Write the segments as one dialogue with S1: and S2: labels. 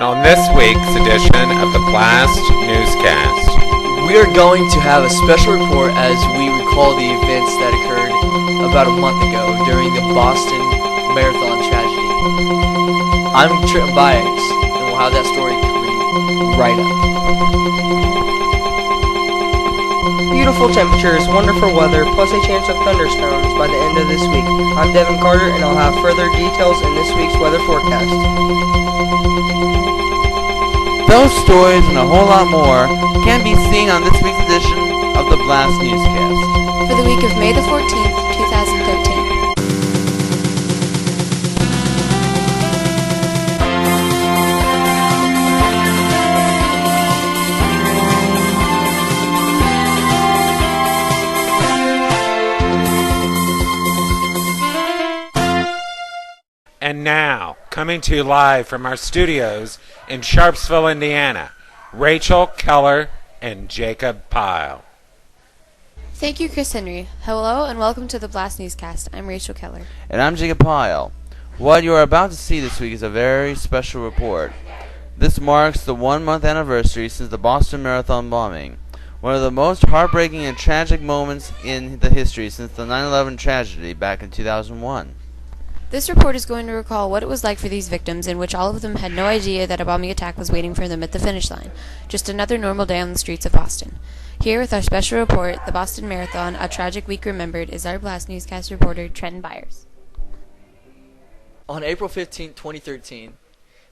S1: On this week's edition of the Blast Newscast,
S2: we are going to have a special report as we recall the events that occurred about a month ago during the Boston Marathon tragedy. I'm Trenton Byers, and we'll have that story coming right up.
S3: Beautiful temperatures, wonderful weather, plus a chance of thunderstorms by the end of this week. I'm Devin Carter, and I'll have further details in this week's weather forecast.
S4: Those stories and a whole lot more can be seen on this week's edition of the Blast Newscast.
S5: For the week of May the 14th, 2013.
S1: and now, coming to you live from our studios in Sharpsville, Indiana, Rachel Keller and Jacob Pyle.
S5: Thank you, Chris Henry. Hello and welcome to the Blast Newscast. I'm Rachel Keller.
S4: And I'm Jacob Pyle. What you are about to see this week is a very special report. This marks the 1-month anniversary since the Boston Marathon bombing, one of the most heartbreaking and tragic moments in the history since the 9/11 tragedy back in 2001.
S5: This report is going to recall what it was like for these victims, in which all of them had no idea that a bombing attack was waiting for them at the finish line. Just another normal day on the streets of Boston. Here with our special report, the Boston Marathon, a tragic week remembered, is our Blast Newscast reporter, Trenton Byers.
S2: On April 15, 2013,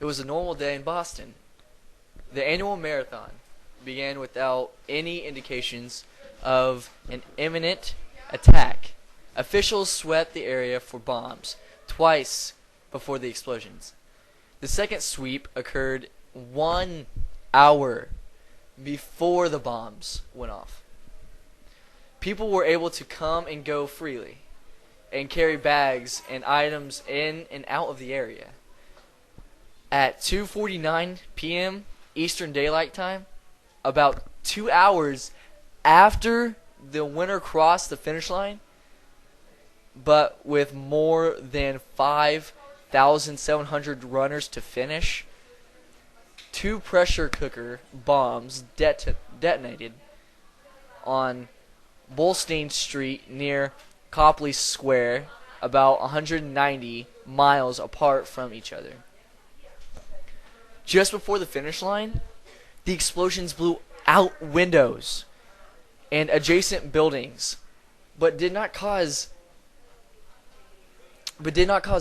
S2: it was a normal day in Boston. The annual marathon began without any indications of an imminent attack. Officials swept the area for bombs twice before the explosions. The second sweep occurred 1 hour before the bombs went off. People were able to come and go freely and carry bags and items in and out of the area. At 2:49 p.m. Eastern Daylight Time, about 2 hours after the winner crossed the finish line, but with more than 5,700 runners to finish, 2 pressure cooker bombs detonated on Bolstein Street near Copley Square, about 190 miles apart from each other. Just before the finish line, the explosions blew out windows and adjacent buildings, but did not cause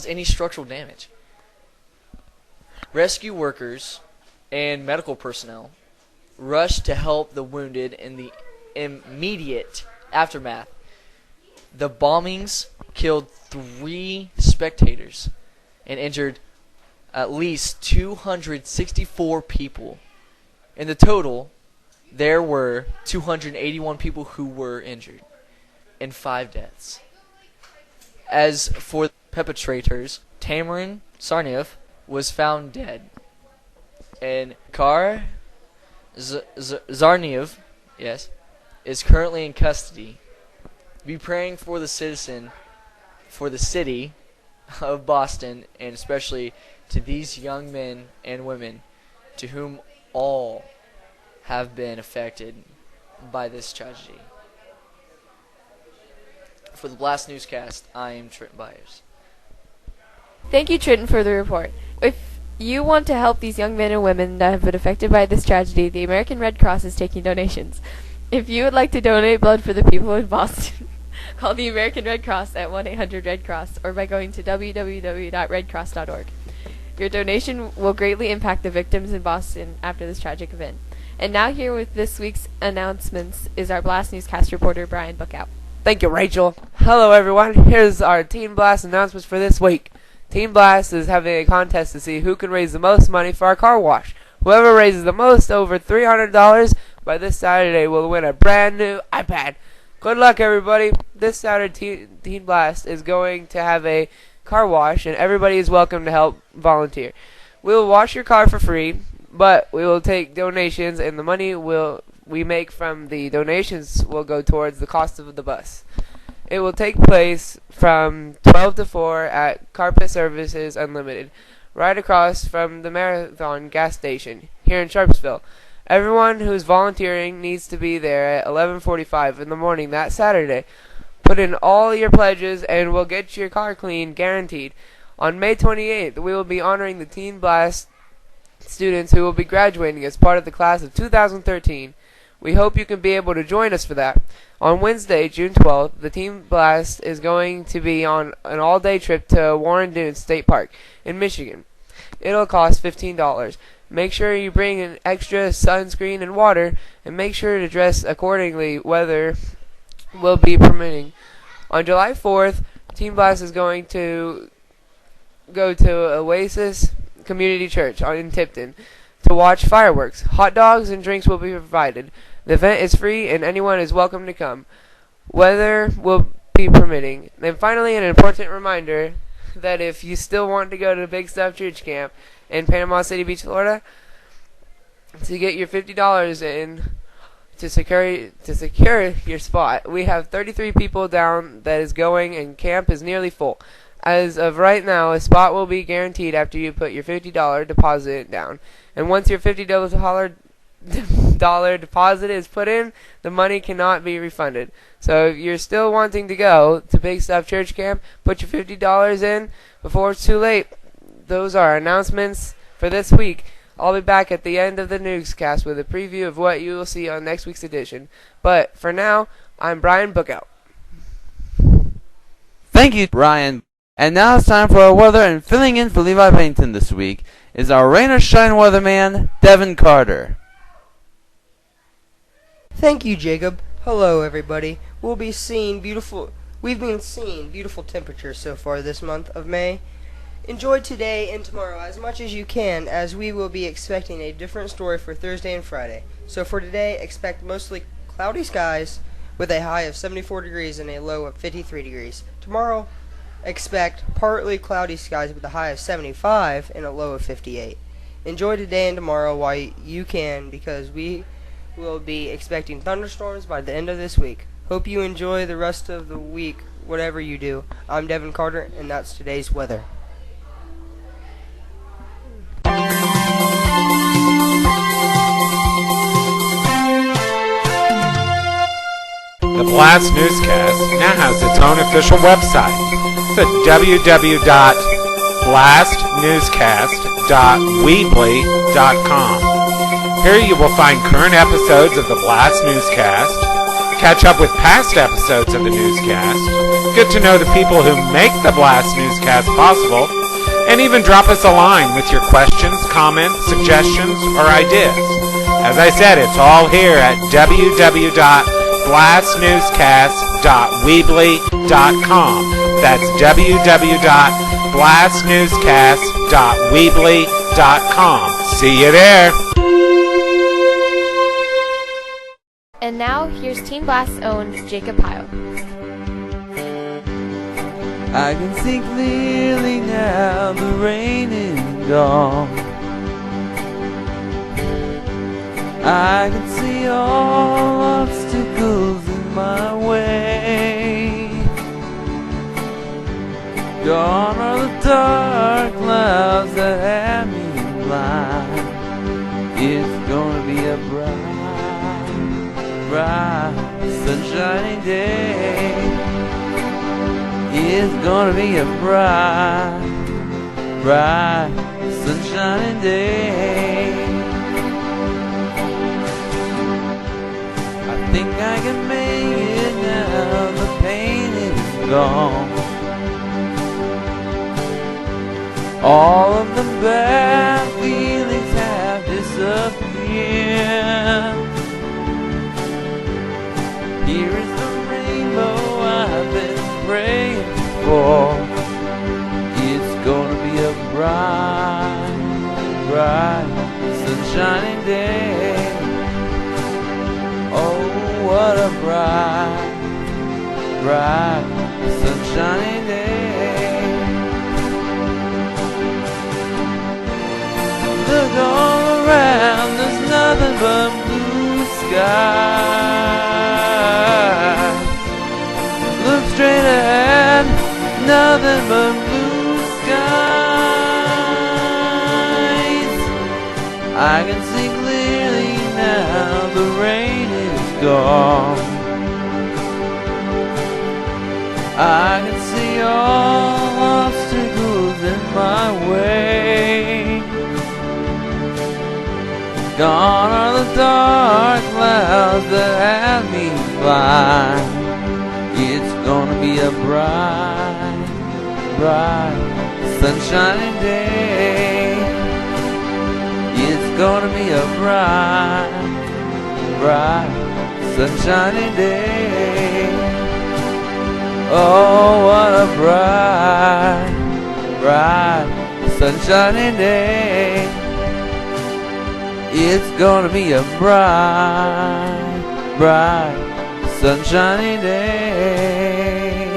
S2: any structural damage. Rescue workers and medical personnel rushed to help the wounded in the immediate aftermath. The bombings killed 3 spectators and injured at least 264 people. In the total, there were 281 people who were injured and 5 deaths. As for perpetrators, Tamerlan Tsarnaev was found dead, and Kar Tsarnaev, is currently in custody. Be praying for the city of Boston, and especially to these young men and women to whom all have been affected by this tragedy. For the Blast Newscast, I am Trenton Byers.
S6: Thank you, Trenton, for the report. If you want to help these young men and women that have been affected by this tragedy, the American Red Cross is taking donations. If you would like to donate blood for the people in Boston, call the American Red Cross at 1-800-RED-CROSS or by going to www.redcross.org. Your donation will greatly impact the victims in Boston after this tragic event. And now here with this week's announcements is our Blast Newscast reporter, Brian Bookout.
S7: Thank you, Rachel. Hello, everyone. Here's our Teen Blast announcements for this week. Teen Blast is having a contest to see who can raise the most money for our car wash. Whoever raises the most, over $300, by this Saturday will win a brand new iPad. Good luck, everybody. This Saturday, Teen Blast is going to have a car wash, and everybody is welcome to help volunteer. We will wash your car for free, but we will take donations, and the money we make from the donations will go towards the cost of the bus. It will take place from 12 to 4 at Carpet Services Unlimited. right across from the Marathon gas station here in Sharpsville. Everyone who's volunteering needs to be there at 11:45 in the morning that Saturday. Put in all your pledges and we'll get your car clean, guaranteed. On May 28th, we will be honoring the Teen Blast students who will be graduating as part of the class of 2013. We hope you can be able to join us for that. On Wednesday, June 12th, the Teen Blast is going to be on an all-day trip to Warren Dunes State Park in Michigan. It'll cost $15. Make sure you bring an extra sunscreen and water, and make sure to dress accordingly. Weather will be permitting. On July 4th, Teen Blast is going to go to Oasis Community Church in Tipton to watch fireworks. Hot dogs and drinks will be provided. The event is free and anyone is welcome to come. Weather will be permitting. And finally, an important reminder that if you still want to go to Big Stuff Church Camp in Panama City Beach, Florida, to get your $50 in to secure your spot, we have 33 people down that is going and camp is nearly full. As of right now, a spot will be guaranteed after you put your $50 deposit down. And once your $50 deposit is put in, the money cannot be refunded. So if you're still wanting to go to Big Stuff Church Camp, put your $50 in before it's too late. Those are our announcements for this week. I'll be back at the end of the newscast with a preview of what you will see on next week's edition. But for now, I'm Brian Bookout.
S4: Thank you, Brian. And now it's time for our weather, and filling in for Levi Pennington this week is our rain or shine weatherman, Devin Carter.
S3: Thank you, Jacob. Hello, everybody. We've been seeing beautiful temperatures so far this month of May. Enjoy today and tomorrow as much as you can, as we will be expecting a different story for Thursday and Friday. So for today, expect mostly cloudy skies with a high of 74 degrees and a low of 53 degrees. Tomorrow, expect partly cloudy skies with a high of 75 and a low of 58. Enjoy today and tomorrow while you can, because we will be expecting thunderstorms by the end of this week. Hope you enjoy the rest of the week, whatever you do. I'm Devin Carter, and that's today's weather.
S1: The Blast Newscast now has its own official website. It's at www.blastnewscast.weebly.com. Here you will find current episodes of the Blast Newscast, catch up with past episodes of the newscast, get to know the people who make the Blast Newscast possible, and even drop us a line with your questions, comments, suggestions, or ideas. As I said, it's all here at www.blastnewscast.weebly.com. That's www.blastnewscast.weebly.com. See you there.
S6: And now, here's Teen Blast's own Jacob Pyle.
S4: I can see clearly now, the rain is gone. I can see all obstacles in my way. Gone are the dark clouds that have me blind. It's gonna be a bright, sunshiny day. It's gonna be a bright, sunshiny day. I think I can make it now, the pain is gone. All of the bad feelings have disappeared. Here is the rainbow I've been praying for. It's gonna be a bright, sunshiny day. Oh, what a bright, sunshiny day. Look all around, there's nothing but blue sky. Look straight ahead, nothing but blue sky. I can see clearly now, the rain is gone. I can see all obstacles in my way. Gone are the dark clouds that had me blind. It's gonna be a bright, bright, sunshiny day. It's gonna be a bright, bright, sunshiny day. Oh, what a bright, bright, sunshiny day. It's gonna be a bright, bright, sunshiny day.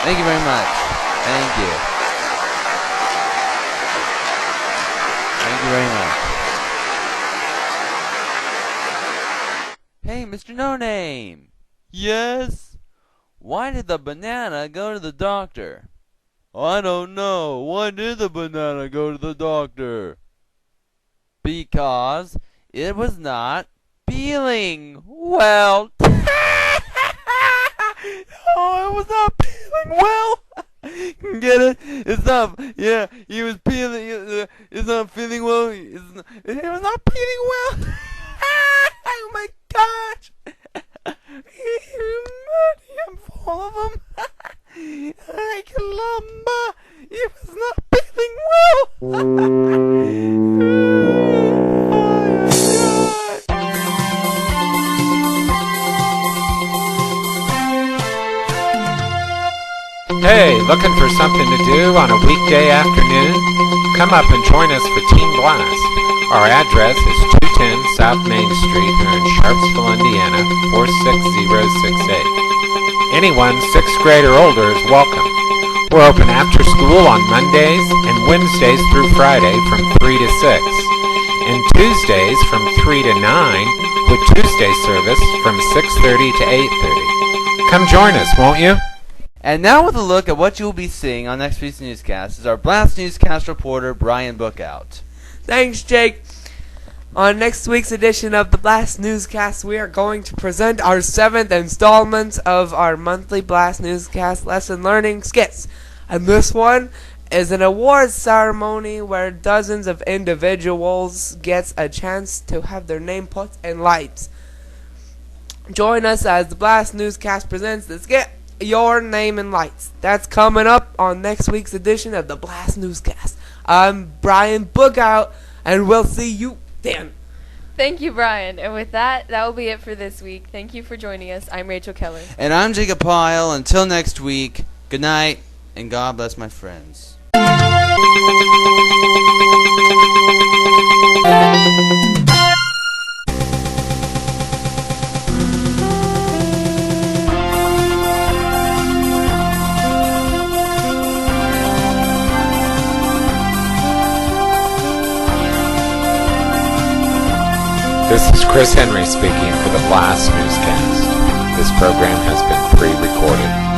S4: Thank you very much. Thank you. Thank you very much. Hey, Mr. No Name. Yes? Why did the banana go to the doctor? I don't know. Why did the banana go to the doctor? Because it was not feeling well. Oh, it was not feeling well. Get it? It's not. Yeah, he was feeling. It's not feeling well. It was not feeling well. Oh my gosh! I'm full of them. I can lumber. It was not feeling well.
S1: Hey, looking for something to do on a weekday afternoon? Come up and join us for Teen Blast. Our address is 210 South Main Street here in Sharpsville, Indiana, 46068. Anyone 6th grade or older is welcome. We're open after school on Mondays and Wednesdays through Friday from 3 to 6, and Tuesdays from 3 to 9, with Tuesday service from 6:30 to 8:30. Come join us, won't you?
S4: And now with a look at what you will be seeing on next week's newscast is our Blast Newscast reporter, Brian Bookout.
S7: Thanks, Jake. On next week's edition of the Blast Newscast, we are going to present our 7th installment of our monthly Blast Newscast lesson learning skits. And this one is an awards ceremony where dozens of individuals get a chance to have their name put in lights. Join us as the Blast Newscast presents the skit, Your Name in Lights. That's coming up on next week's edition of the Blast Newscast. I'm Brian Bookout, and we'll see you then.
S6: Thank you, Brian. And with that, that will be it for this week. Thank you for joining us. I'm Rachel Keller.
S4: And I'm Jacob Pyle. Until next week, good night, and God bless my friends.
S1: This is Chris Henry speaking for the Blast Newscast. This program has been pre-recorded.